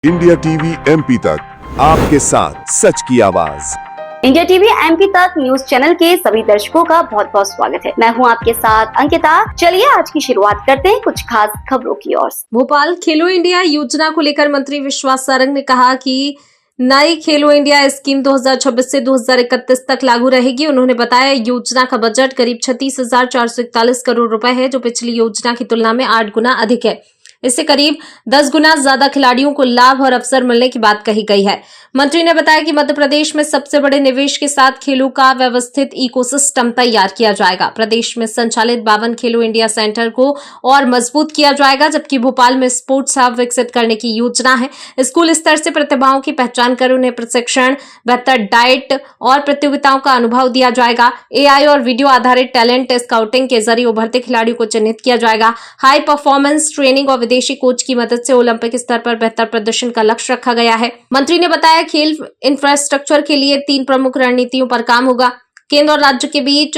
India TV MP तक आपके साथ सच की आवाज। इंडिया टीवी एमपी तक न्यूज चैनल के सभी दर्शकों का बहुत बहुत स्वागत है। मैं हूं आपके साथ अंकिता। चलिए आज की शुरुआत करते हैं कुछ खास खबरों की ओर। भोपाल खेलो इंडिया योजना को लेकर मंत्री विश्वास सारंग ने कहा कि नई खेलो इंडिया स्कीम 2026 से 2031 तक लागू रहेगी। उन्होंने बताया योजना का बजट करीब 36,441 करोड़ रुपए है, जो पिछली योजना की तुलना में 8 गुना अधिक है। इससे करीब 10 गुना ज्यादा खिलाड़ियों को लाभ और अवसर मिलने की बात कही गई है। मंत्री ने बताया कि मध्य प्रदेश में सबसे बड़े निवेश के साथ खेलों का व्यवस्थित इकोसिस्टम तैयार किया जाएगा। प्रदेश में संचालित 52 खेलो इंडिया सेंटर को और मजबूत किया जाएगा, जबकि भोपाल में स्पोर्ट्स हब विकसित करने की योजना है। स्कूल स्तर से प्रतिभाओं की पहचान कर उन्हें प्रशिक्षण, बेहतर डाइट और प्रतियोगिताओं का अनुभव दिया जाएगा। एआई और वीडियो आधारित टैलेंट स्काउटिंग के जरिए उभरते खिलाड़ियों को चिन्हित किया जाएगा। हाई परफॉर्मेंस ट्रेनिंग और विदेशी कोच की मदद से ओलंपिक स्तर पर बेहतर प्रदर्शन का लक्ष्य रखा गया है। मंत्री ने बताया खेल इंफ्रास्ट्रक्चर के लिए 3 प्रमुख रणनीतियों पर काम होगा। केंद्र और राज्य के बीच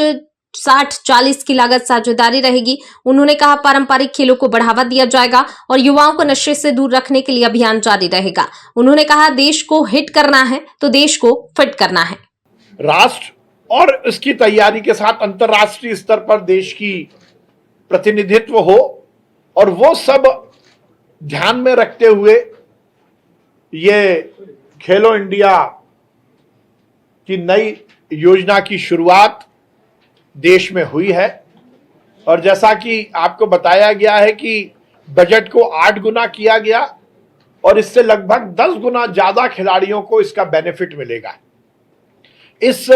60-40 की लागत साझेदारी रहेगी। उन्होंने कहा पारंपरिक खेलों को बढ़ावा दिया जाएगा और युवाओं को नशे से दूर रखने के लिए अभियान जारी रहेगा। उन्होंने कहा देश को हिट करना है तो देश को फिट करना है। राष्ट्र और इसकी तैयारी के साथ अंतर्राष्ट्रीय स्तर पर देश की प्रतिनिधित्व हो, और वो सब ध्यान में रखते हुए ये खेलो इंडिया की नई योजना की शुरुआत देश में हुई है। और जैसा कि आपको बताया गया है कि बजट को 8 गुना किया गया और इससे लगभग 10 गुना ज्यादा खिलाड़ियों को इसका बेनिफिट मिलेगा। इस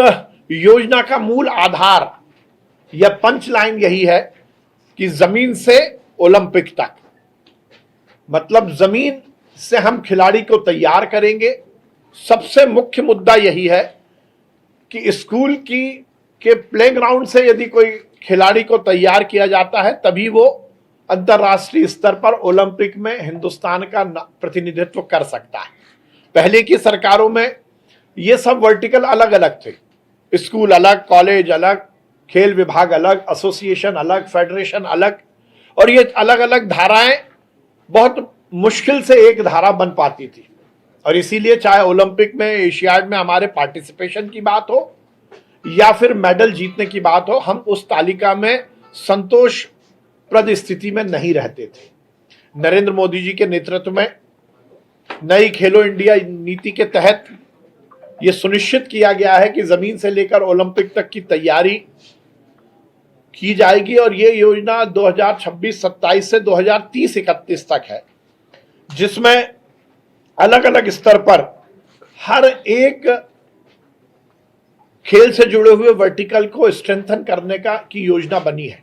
योजना का मूल आधार या पंच लाइन यही है कि जमीन से ओलंपिक तक, मतलब जमीन से हम खिलाड़ी को तैयार करेंगे। सबसे मुख्य मुद्दा यही है कि स्कूल के प्लेग्राउंड से यदि कोई खिलाड़ी को तैयार किया जाता है तभी वो अंतर्राष्ट्रीय स्तर पर ओलंपिक में हिंदुस्तान का प्रतिनिधित्व कर सकता है। पहले की सरकारों में ये सब वर्टिकल अलग अलग थे, स्कूल अलग, कॉलेज अलग, खेल विभाग अलग, एसोसिएशन अलग, फेडरेशन अलग, और ये अलग अलग धाराएं बहुत मुश्किल से एक धारा बन पाती थी। और इसीलिए चाहे ओलंपिक में, एशियाड में हमारे पार्टिसिपेशन की बात हो या फिर मेडल जीतने की बात हो, हम उस तालिका में संतोषप्रद स्थिति में नहीं रहते थे। नरेंद्र मोदी जी के नेतृत्व में नई खेलो इंडिया नीति के तहत यह सुनिश्चित किया गया है कि जमीन से लेकर ओलंपिक तक की तैयारी की जाएगी। और ये योजना 2026-27 से 2030-31 तक है, जिसमें अलग अलग स्तर पर हर एक खेल से जुड़े हुए वर्टिकल को स्ट्रेंथन करने की योजना बनी है।